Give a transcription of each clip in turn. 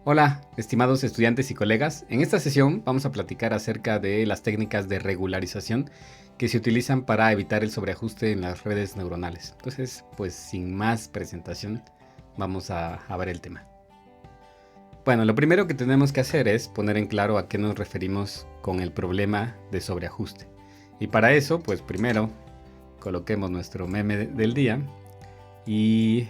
Hola, estimados estudiantes y colegas. En esta sesión vamos a platicar acerca de las técnicas de regularización que se utilizan para evitar el sobreajuste en las redes neuronales. Entonces, pues sin más presentación, vamos a ver el tema. Bueno, lo primero que tenemos que hacer es poner en claro a qué nos referimos con el problema de sobreajuste. Y para eso, pues primero coloquemos nuestro meme del día y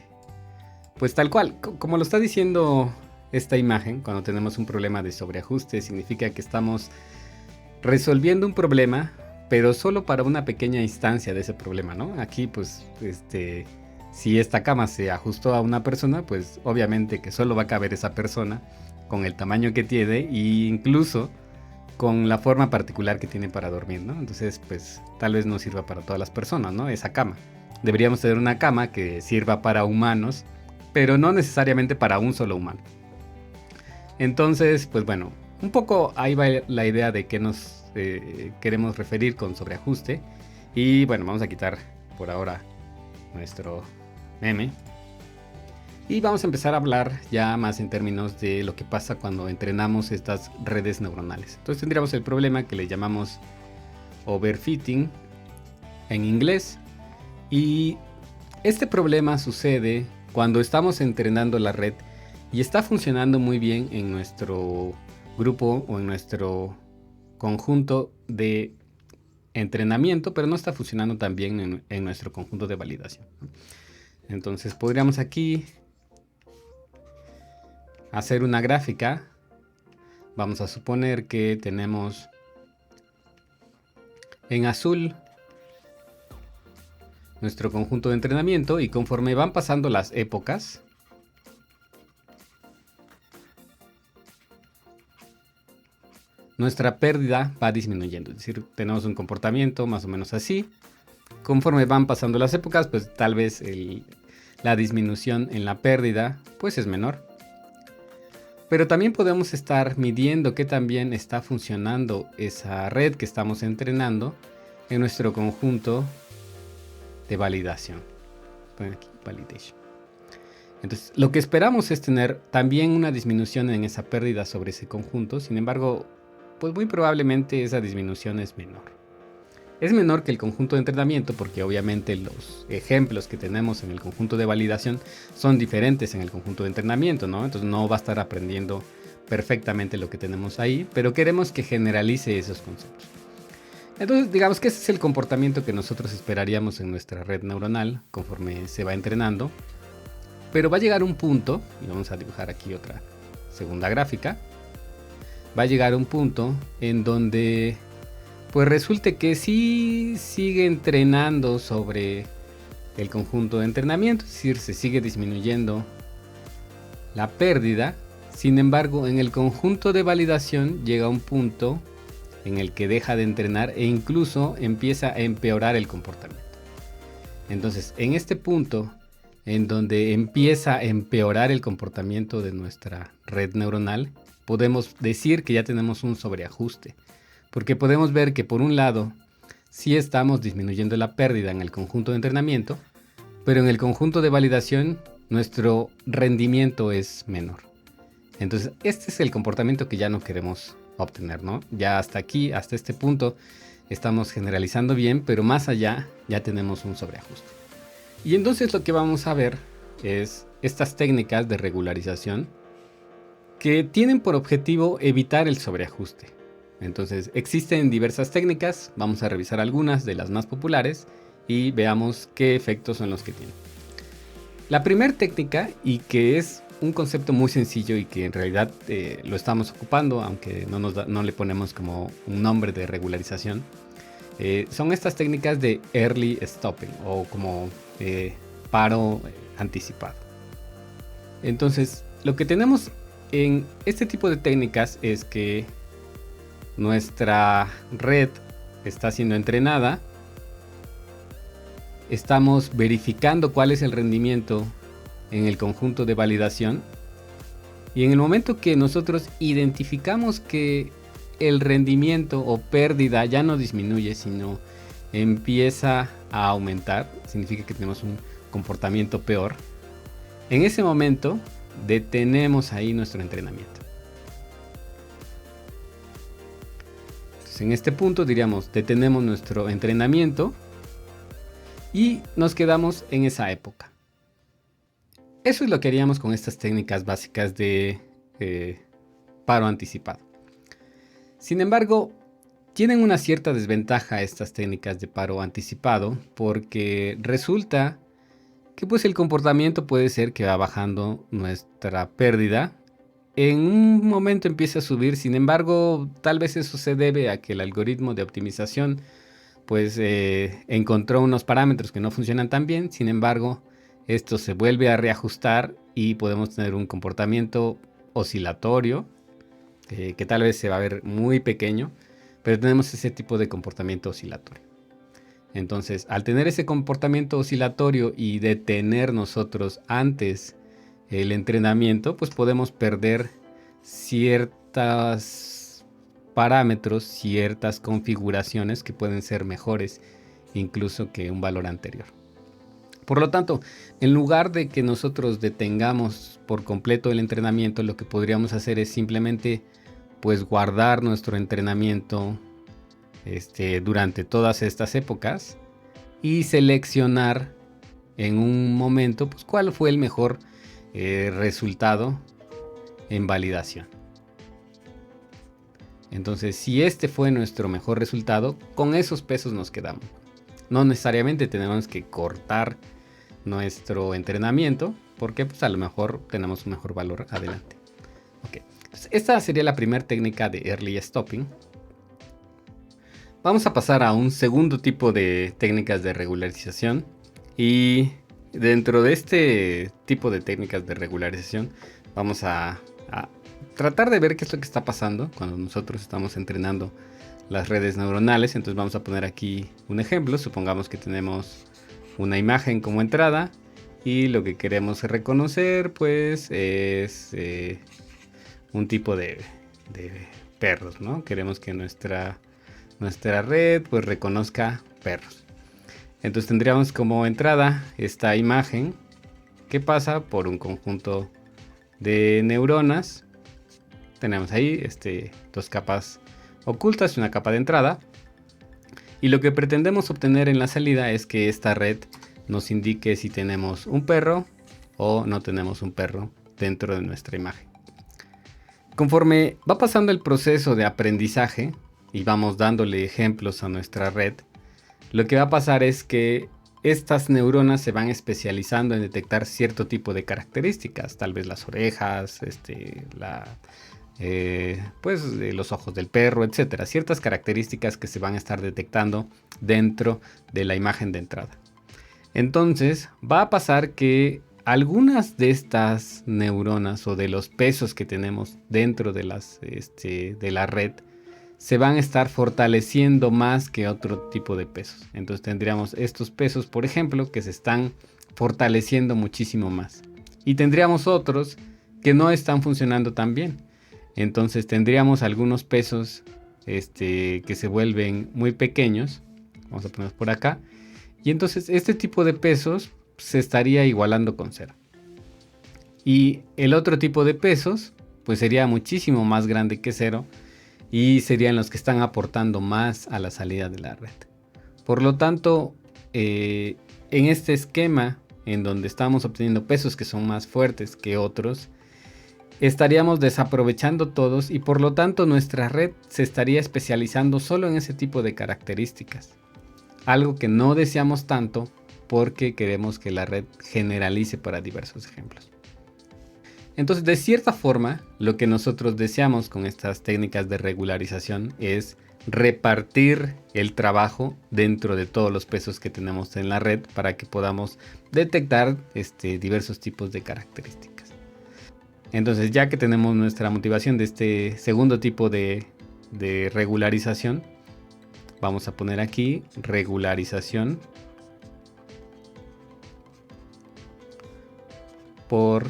pues tal cual, como lo está diciendo esta imagen, cuando tenemos un problema de sobreajuste, significa que estamos resolviendo un problema, pero solo para una pequeña instancia de ese problema, ¿no? Aquí, pues, si esta cama se ajustó a una persona, pues obviamente que solo va a caber esa persona con el tamaño que tiene e incluso con la forma particular que tiene para dormir, ¿no? Entonces, pues, tal vez no sirva para todas las personas, ¿no? Esa cama. Deberíamos tener una cama que sirva para humanos, pero no necesariamente para un solo humano. Entonces, pues bueno, un poco ahí va la idea de qué nos queremos referir con sobreajuste. Y bueno, vamos a quitar por ahora nuestro meme. Y vamos a empezar a hablar ya más en términos de lo que pasa cuando entrenamos estas redes neuronales. Entonces tendríamos el problema que le llamamos overfitting en inglés. Y este problema sucede cuando estamos entrenando la red y está funcionando muy bien en nuestro grupo o en nuestro conjunto de entrenamiento, pero no está funcionando tan bien en nuestro conjunto de validación. Entonces podríamos aquí hacer una gráfica. Vamos a suponer que tenemos en azul nuestro conjunto de entrenamiento y conforme van pasando las épocas, nuestra pérdida va disminuyendo. Es decir, tenemos un comportamiento más o menos así. Conforme van pasando las épocas, pues tal vez la disminución en la pérdida pues es menor. Pero también podemos estar midiendo que también está funcionando esa red que estamos entrenando en nuestro conjunto de validación. Ponen aquí validation. Entonces, lo que esperamos es tener también una disminución en esa pérdida sobre ese conjunto. Sin embargo, pues muy probablemente esa disminución es menor. Es menor que el conjunto de entrenamiento porque obviamente los ejemplos que tenemos en el conjunto de validación son diferentes en el conjunto de entrenamiento, ¿no? Entonces no va a estar aprendiendo perfectamente lo que tenemos ahí, pero queremos que generalice esos conceptos. Entonces digamos que ese es el comportamiento que nosotros esperaríamos en nuestra red neuronal conforme se va entrenando. Pero va a llegar un punto, y vamos a dibujar aquí otra segunda gráfica, va a llegar un punto en donde pues resulte que sí sigue entrenando sobre el conjunto de entrenamiento, es decir, se sigue disminuyendo la pérdida. Sin embargo, en el conjunto de validación llega un punto en el que deja de entrenar e incluso empieza a empeorar el comportamiento. Entonces, en este punto en donde empieza a empeorar el comportamiento de nuestra red neuronal, podemos decir que ya tenemos un sobreajuste. Porque podemos ver que por un lado sí estamos disminuyendo la pérdida en el conjunto de entrenamiento, pero en el conjunto de validación nuestro rendimiento es menor. Entonces este es el comportamiento que ya no queremos obtener, ¿no? Ya hasta aquí, hasta este punto, estamos generalizando bien, pero más allá ya tenemos un sobreajuste. Y entonces lo que vamos a ver es estas técnicas de regularización que tienen por objetivo evitar el sobreajuste. Entonces existen diversas técnicas, vamos a revisar algunas de las más populares y veamos qué efectos son los que tienen. La primera técnica, y que es un concepto muy sencillo y que en realidad lo estamos ocupando, aunque no le ponemos como un nombre de regularización, son estas técnicas de early stopping o como paro anticipado. Entonces, lo que tenemos en este tipo de técnicas es que nuestra red está siendo entrenada, estamos verificando cuál es el rendimiento en el conjunto de validación y en el momento que nosotros identificamos que el rendimiento o pérdida ya no disminuye, sino empieza a aumentar, significa que tenemos un comportamiento peor. En ese momento detenemos ahí nuestro entrenamiento. Entonces, en este punto diríamos, detenemos nuestro entrenamiento y nos quedamos en esa época. Eso es lo que haríamos con estas técnicas básicas de paro anticipado. Sin embargo, tienen una cierta desventaja estas técnicas de paro anticipado, porque resulta que pues el comportamiento puede ser que va bajando nuestra pérdida. En un momento empieza a subir, sin embargo, tal vez eso se debe a que el algoritmo de optimización pues encontró unos parámetros que no funcionan tan bien. Sin embargo, esto se vuelve a reajustar y podemos tener un comportamiento oscilatorio que tal vez se va a ver muy pequeño, pero tenemos ese tipo de comportamiento oscilatorio. Entonces, al tener ese comportamiento oscilatorio y detener nosotros antes el entrenamiento, pues podemos perder ciertos parámetros, ciertas configuraciones que pueden ser mejores incluso que un valor anterior. Por lo tanto, en lugar de que nosotros detengamos por completo el entrenamiento, lo que podríamos hacer es simplemente pues guardar nuestro entrenamiento durante todas estas épocas y seleccionar en un momento pues cuál fue el mejor resultado en validación. Entonces, si este fue nuestro mejor resultado, con esos pesos nos quedamos. No necesariamente tenemos que cortar nuestro entrenamiento, porque pues a lo mejor tenemos un mejor valor adelante. Okay. Entonces, esta sería la primera técnica de early stopping. Vamos a pasar a un segundo tipo de técnicas de regularización, y dentro de este tipo de técnicas de regularización vamos a tratar de ver qué es lo que está pasando cuando nosotros estamos entrenando las redes neuronales. Entonces vamos a poner aquí un ejemplo. Supongamos que tenemos una imagen como entrada y lo que queremos reconocer pues es un tipo de perros, ¿no? Queremos que nuestra red pues reconozca perros. Entonces tendríamos como entrada esta imagen que pasa por un conjunto de neuronas. Tenemos ahí dos capas ocultas y una capa de entrada. Y lo que pretendemos obtener en la salida es que esta red nos indique si tenemos un perro o no tenemos un perro dentro de nuestra imagen. Conforme va pasando el proceso de aprendizaje y vamos dándole ejemplos a nuestra red, lo que va a pasar es que estas neuronas se van especializando en detectar cierto tipo de características, tal vez las orejas, los ojos del perro, etcétera. Ciertas características que se van a estar detectando dentro de la imagen de entrada. Entonces va a pasar que algunas de estas neuronas o de los pesos que tenemos dentro de la red se van a estar fortaleciendo más que otro tipo de pesos. Entonces tendríamos estos pesos, por ejemplo, que se están fortaleciendo muchísimo más. Y tendríamos otros que no están funcionando tan bien. Entonces tendríamos algunos pesos que se vuelven muy pequeños. Vamos a ponerlos por acá. Y entonces este tipo de pesos se estaría igualando con cero. Y el otro tipo de pesos pues sería muchísimo más grande que cero. Y serían los que están aportando más a la salida de la red. Por lo tanto, en este esquema en donde estamos obteniendo pesos que son más fuertes que otros, estaríamos desaprovechando todos y por lo tanto nuestra red se estaría especializando solo en ese tipo de características. Algo que no deseamos tanto porque queremos que la red generalice para diversos ejemplos. Entonces, de cierta forma, lo que nosotros deseamos con estas técnicas de regularización es repartir el trabajo dentro de todos los pesos que tenemos en la red para que podamos detectar diversos tipos de características. Entonces, ya que tenemos nuestra motivación de este segundo tipo de regularización, vamos a poner aquí regularización por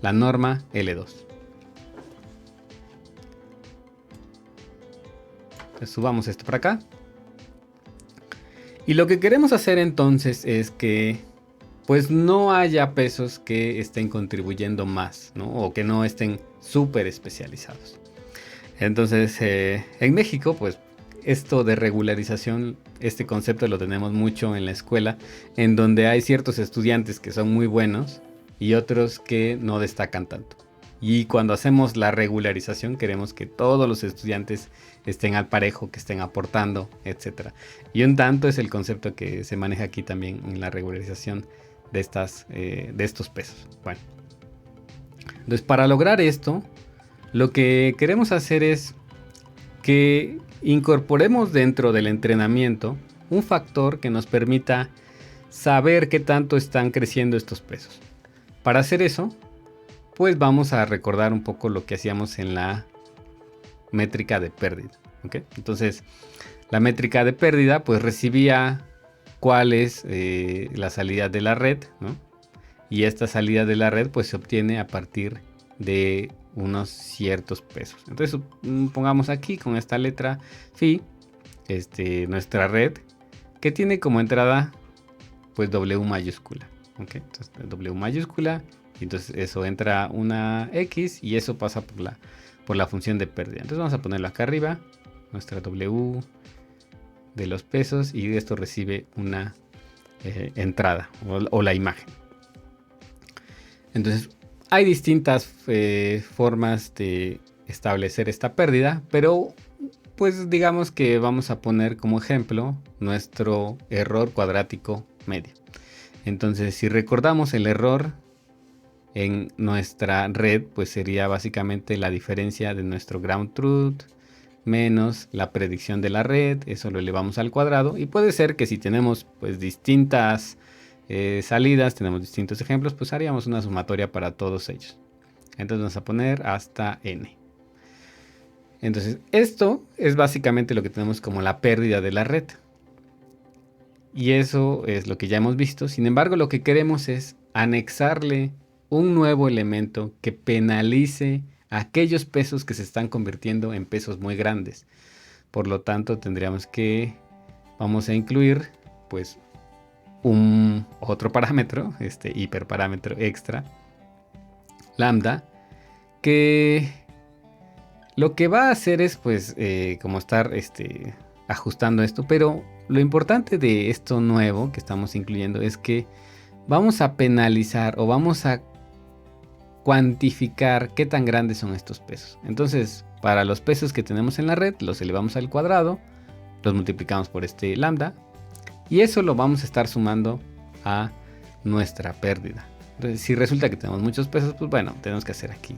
la norma L2. Entonces, subamos esto para acá. Y lo que queremos hacer entonces es que pues no haya pesos que estén contribuyendo más, ¿no? O que no estén súper especializados. Entonces, en México, pues esto de regularización, este concepto lo tenemos mucho en la escuela, en donde hay ciertos estudiantes que son muy buenos y otros que no destacan tanto. Y cuando hacemos la regularización queremos que todos los estudiantes estén al parejo, que estén aportando, etcétera. Y un tanto es el concepto que se maneja aquí también en la regularización de estos pesos. Bueno, entonces para lograr esto, lo que queremos hacer es que incorporemos dentro del entrenamiento un factor que nos permita saber qué tanto están creciendo estos pesos. Para hacer eso, pues vamos a recordar un poco lo que hacíamos en la métrica de pérdida. ¿Okay? Entonces, la métrica de pérdida pues recibía cuál es la salida de la red, ¿no? Y esta salida de la red pues se obtiene a partir de unos ciertos pesos. Entonces pongamos aquí con esta letra phi nuestra red que tiene como entrada pues W mayúscula. ¿Okay? Entonces W mayúscula y entonces eso entra una X y eso pasa por la función de pérdida. Entonces vamos a ponerlo acá arriba, nuestra W de los pesos y esto recibe una entrada o la imagen. Entonces hay distintas formas de establecer esta pérdida, pero pues digamos que vamos a poner como ejemplo nuestro error cuadrático medio. Entonces si recordamos el error en nuestra red, pues sería básicamente la diferencia de nuestro ground truth menos la predicción de la red, eso lo elevamos al cuadrado y puede ser que si tenemos pues distintas salidas, tenemos distintos ejemplos, pues haríamos una sumatoria para todos ellos. Entonces vamos a poner hasta n. Entonces esto es básicamente lo que tenemos como la pérdida de la red. Y eso es lo que ya hemos visto. Sin embargo, lo que queremos es anexarle un nuevo elemento que penalice aquellos pesos que se están convirtiendo en pesos muy grandes. Por lo tanto, tendríamos que, vamos a incluir pues un otro parámetro, este hiperparámetro extra, lambda, que lo que va a hacer es pues como estar ajustando esto, pero lo importante de esto nuevo que estamos incluyendo es que vamos a penalizar o vamos a cuantificar qué tan grandes son estos pesos. Entonces, para los pesos que tenemos en la red, los elevamos al cuadrado, los multiplicamos por este lambda y eso lo vamos a estar sumando a nuestra pérdida. Entonces, si resulta que tenemos muchos pesos, pues bueno, tenemos que hacer aquí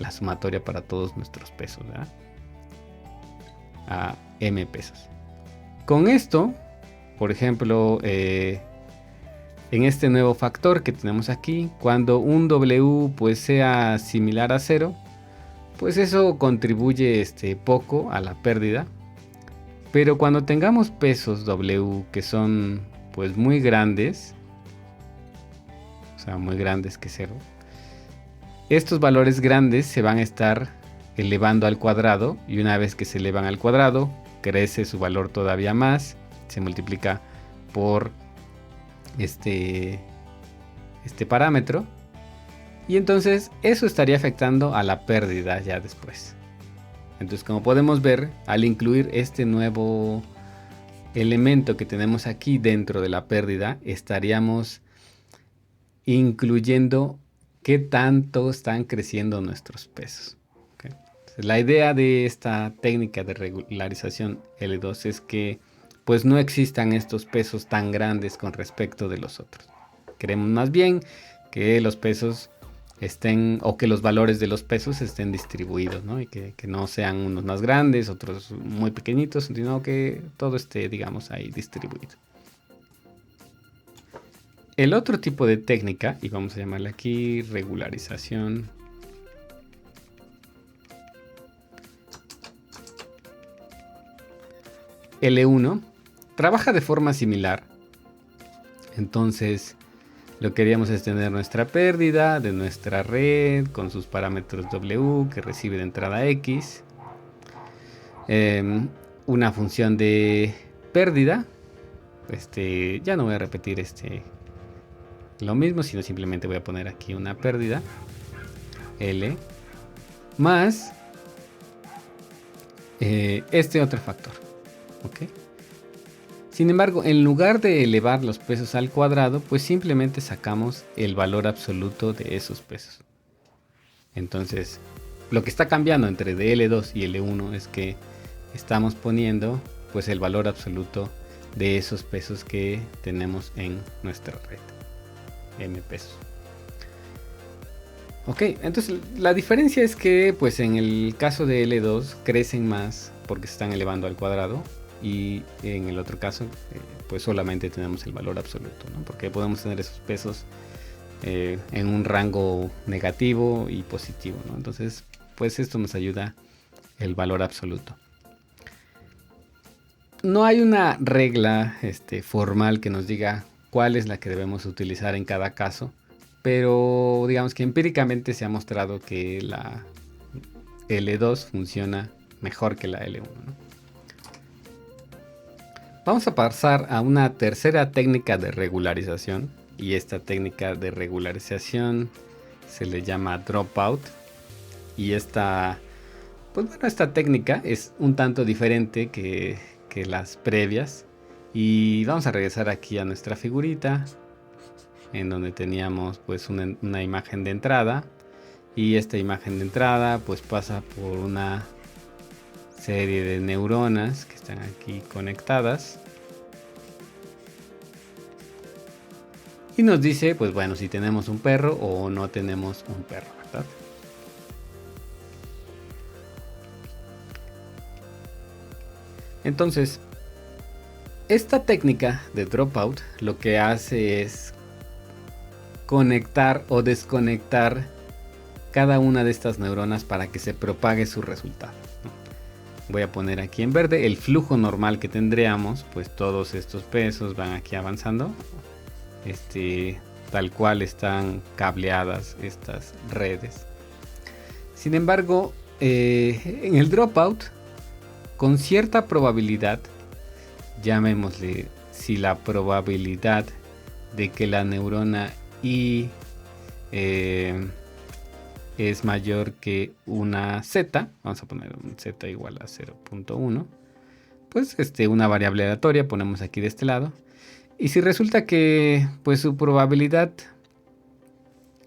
la sumatoria para todos nuestros pesos, ¿verdad? A m pesos. Con esto, por ejemplo, en este nuevo factor que tenemos aquí, cuando un W pues sea similar a 0, pues eso contribuye poco a la pérdida. Pero cuando tengamos pesos W que son pues muy grandes, o sea, muy grandes que 0, estos valores grandes se van a estar elevando al cuadrado y una vez que se elevan al cuadrado, crece su valor todavía más, se multiplica por este parámetro y entonces eso estaría afectando a la pérdida ya después. Entonces, como podemos ver, al incluir este nuevo elemento que tenemos aquí dentro de la pérdida, estaríamos incluyendo qué tanto están creciendo nuestros pesos. ¿Okay? Entonces, la idea de esta técnica de regularización L2 es que pues no existan estos pesos tan grandes con respecto de los otros. Queremos más bien que los pesos estén, o que los valores de los pesos estén distribuidos, ¿no? Y que no sean unos más grandes, otros muy pequeñitos, sino que todo esté, digamos, ahí distribuido. El otro tipo de técnica, y vamos a llamarla aquí regularización L1, trabaja de forma similar. Entonces, lo que queríamos es tener nuestra pérdida de nuestra red con sus parámetros W que recibe de entrada X. Una función de pérdida. Ya no voy a repetir lo mismo, sino simplemente voy a poner aquí una pérdida L más este otro factor, ¿ok? Sin embargo, en lugar de elevar los pesos al cuadrado, pues simplemente sacamos el valor absoluto de esos pesos. Entonces, lo que está cambiando entre L2 y L1 es que estamos poniendo pues el valor absoluto de esos pesos que tenemos en nuestra red, M pesos. Ok, entonces la diferencia es que pues en el caso de L2 crecen más porque se están elevando al cuadrado, y en el otro caso pues solamente tenemos el valor absoluto, ¿no? Porque podemos tener esos pesos en un rango negativo y positivo, ¿no? Entonces pues esto nos ayuda el valor absoluto. No hay una regla formal que nos diga cuál es la que debemos utilizar en cada caso, pero digamos que empíricamente se ha mostrado que la L2 funciona mejor que la L1, ¿no? Vamos a pasar a una tercera técnica de regularización, y esta técnica de regularización se le llama dropout, y esta técnica es un tanto diferente que las previas, y vamos a regresar aquí a nuestra figurita en donde teníamos pues una imagen de entrada, y esta imagen de entrada pues pasa por una serie de neuronas que están aquí conectadas y nos dice pues bueno, si tenemos un perro o no tenemos un perro, ¿verdad? Entonces, esta técnica de dropout lo que hace es conectar o desconectar cada una de estas neuronas para que se propague su resultado. Voy a poner aquí en verde el flujo normal que tendríamos, pues todos estos pesos van aquí avanzando, tal cual están cableadas estas redes. Sin embargo, en el dropout, con cierta probabilidad, llamémosle, si la probabilidad de que la neurona Y es mayor que una Z, vamos a poner un Z igual a 0.1, pues una variable aleatoria ponemos aquí de este lado, y si resulta que pues su probabilidad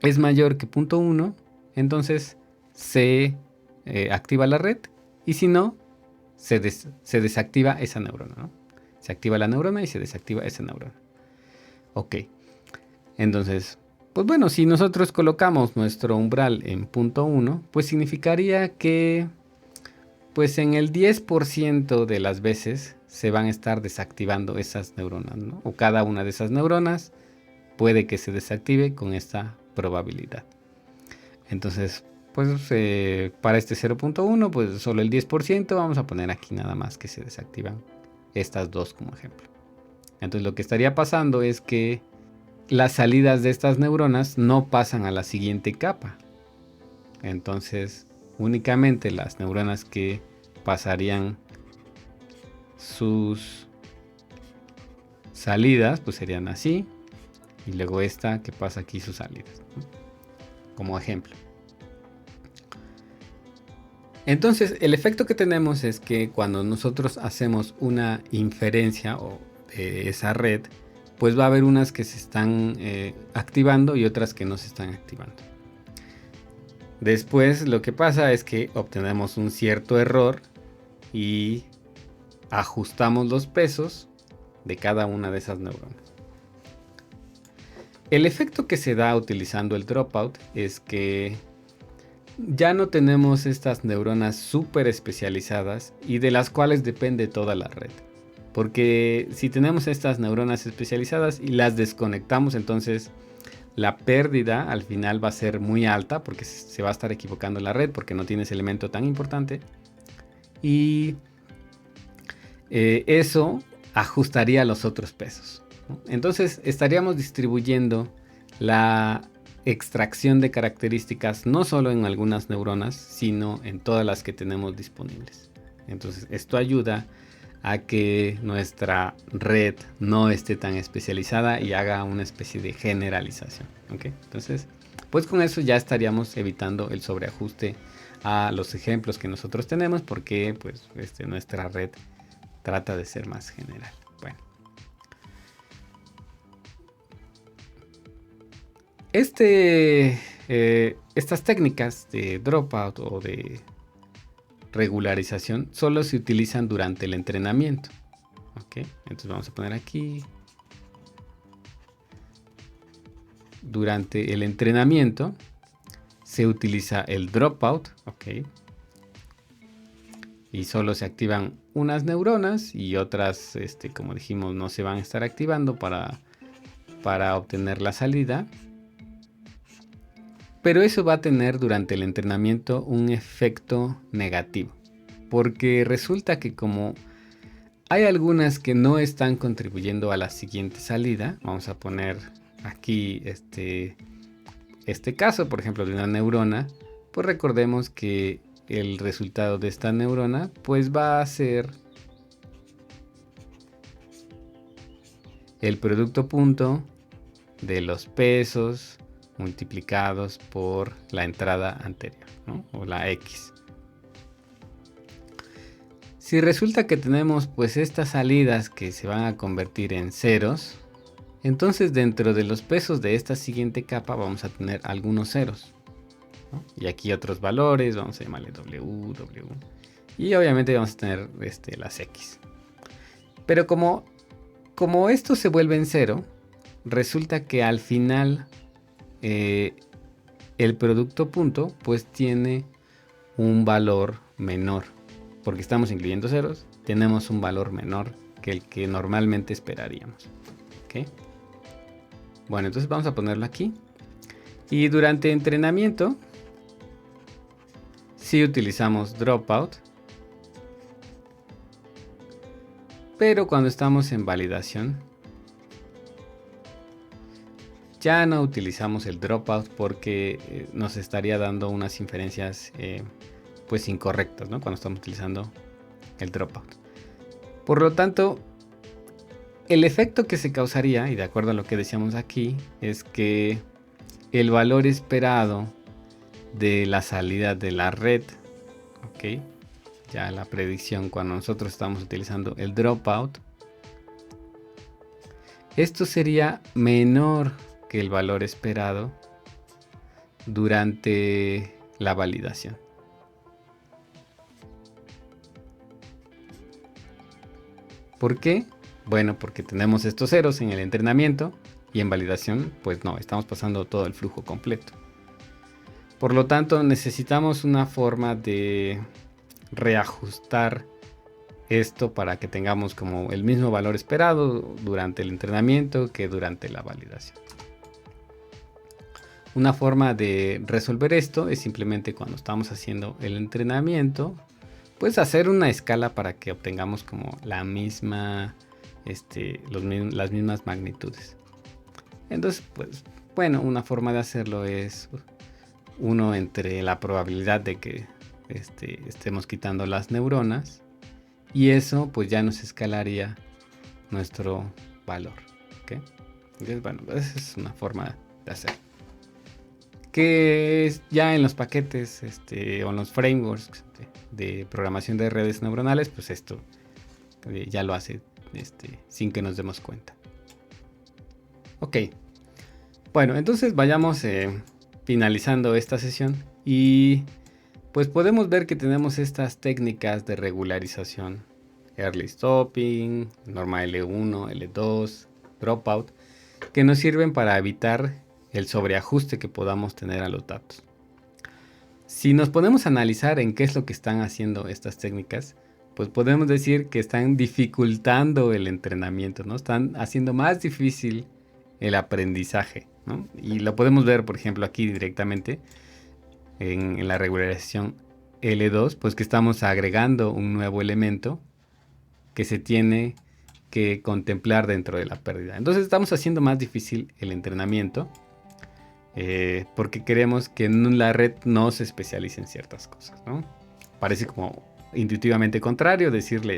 es mayor que 0.1, entonces se activa la red, y si no, se desactiva esa neurona, ¿no? Se activa la neurona y se desactiva esa neurona. Ok, entonces pues bueno, si nosotros colocamos nuestro umbral en 0.1, pues significaría que pues en el 10% de las veces se van a estar desactivando esas neuronas, ¿no? O cada una de esas neuronas puede que se desactive con esta probabilidad. Entonces, pues para este 0.1, pues solo el 10%, vamos a poner aquí nada más que se desactivan estas dos como ejemplo. Entonces lo que estaría pasando es que las salidas de estas neuronas no pasan a la siguiente capa. Entonces, únicamente las neuronas que pasarían sus salidas, pues serían así. Y luego esta que pasa aquí sus salidas, ¿no? Como ejemplo. Entonces, el efecto que tenemos es que cuando nosotros hacemos una inferencia de esa red, pues va a haber unas que se están activando y otras que no se están activando. Después lo que pasa es que obtenemos un cierto error y ajustamos los pesos de cada una de esas neuronas. El efecto que se da utilizando el dropout es que ya no tenemos estas neuronas súper especializadas y de las cuales depende toda la red. Porque si tenemos estas neuronas especializadas y las desconectamos, entonces la pérdida al final va a ser muy alta porque se va a estar equivocando la red porque no tiene ese elemento tan importante. Y eso ajustaría los otros pesos, ¿no? Entonces estaríamos distribuyendo la extracción de características no solo en algunas neuronas, sino en todas las que tenemos disponibles. Entonces esto ayuda a que nuestra red no esté tan especializada y haga una especie de generalización. ¿Ok? Entonces, pues con eso ya estaríamos evitando el sobreajuste a los ejemplos que nosotros tenemos, porque pues nuestra red trata de ser más general. Bueno, estas técnicas de dropout o de regularización solo se utilizan durante el entrenamiento. ¿Ok? Entonces vamos a poner aquí. Durante el entrenamiento se utiliza el dropout. ¿Ok? Y solo se activan unas neuronas y otras, como dijimos, no se van a estar activando para obtener la salida. Pero eso va a tener durante el entrenamiento un efecto negativo, porque resulta que como hay algunas que no están contribuyendo a la siguiente salida, vamos a poner aquí este caso, por ejemplo, de una neurona, pues recordemos que el resultado de esta neurona pues va a ser el producto punto de los pesos multiplicados por la entrada anterior, ¿no? O la X. Si resulta que tenemos pues estas salidas que se van a convertir en ceros, entonces dentro de los pesos de esta siguiente capa vamos a tener algunos ceros, ¿no? Y aquí otros valores, vamos a llamarle W. Y obviamente vamos a tener las X. Pero como esto se vuelve en cero, resulta que al final el producto punto pues tiene un valor menor, porque estamos incluyendo ceros, tenemos un valor menor que el que normalmente esperaríamos. ¿Ok? Bueno, entonces vamos a ponerlo aquí. Y durante entrenamiento sí utilizamos dropout, pero cuando estamos en validación ya no utilizamos el dropout, porque nos estaría dando unas inferencias pues incorrectas, ¿no? Cuando estamos utilizando el dropout. Por lo tanto, el efecto que se causaría, y de acuerdo a lo que decíamos aquí, es que el valor esperado de la salida de la red, ¿ok? Ya la predicción cuando nosotros estamos utilizando el dropout, esto sería menor que el valor esperado durante la validación. ¿Por qué? Bueno, porque tenemos estos ceros en el entrenamiento y en validación, pues no, estamos pasando todo el flujo completo. Por lo tanto, necesitamos una forma de reajustar esto para que tengamos como el mismo valor esperado durante el entrenamiento que durante la validación. Una forma de resolver esto es simplemente cuando estamos haciendo el entrenamiento, pues hacer una escala para que obtengamos como la misma, las mismas magnitudes. Entonces, pues bueno, una forma de hacerlo es 1 entre la probabilidad de que estemos quitando las neuronas, y eso pues ya nos escalaría nuestro valor. ¿Okay? Entonces, bueno, esa es una forma de hacer. Que ya en los paquetes o en los frameworks de programación de redes neuronales, pues esto ya lo hace sin que nos demos cuenta. Ok, bueno, entonces vayamos finalizando esta sesión, y pues podemos ver que tenemos estas técnicas de regularización: early stopping, norma L1, L2, dropout, que nos sirven para evitar el sobreajuste que podamos tener a los datos. Si nos ponemos a analizar en qué es lo que están haciendo estas técnicas, pues podemos decir que están dificultando el entrenamiento, ¿no? Están haciendo más difícil el aprendizaje, ¿no? Y lo podemos ver, por ejemplo, aquí directamente en la regularización L2, pues que estamos agregando un nuevo elemento que se tiene que contemplar dentro de la pérdida. Entonces estamos haciendo más difícil el entrenamiento, porque queremos que la red no se especialice en ciertas cosas, ¿no? Parece como intuitivamente contrario decirle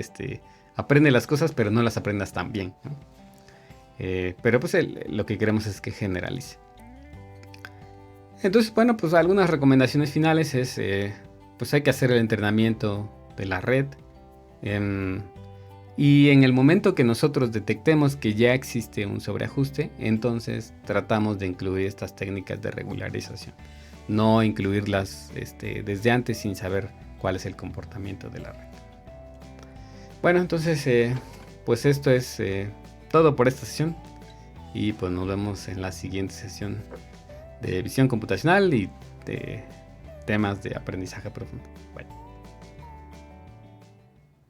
aprende las cosas, pero no las aprendas tan bien, ¿no? Pero pues lo que queremos es que generalice. Entonces, bueno, pues algunas recomendaciones finales es, pues hay que hacer el entrenamiento de la red. Y en el momento que nosotros detectemos que ya existe un sobreajuste, entonces tratamos de incluir estas técnicas de regularización. No incluirlas desde antes sin saber cuál es el comportamiento de la red. Bueno, entonces, pues esto es todo por esta sesión. Y pues nos vemos en la siguiente sesión de visión computacional y de temas de aprendizaje profundo. Bye.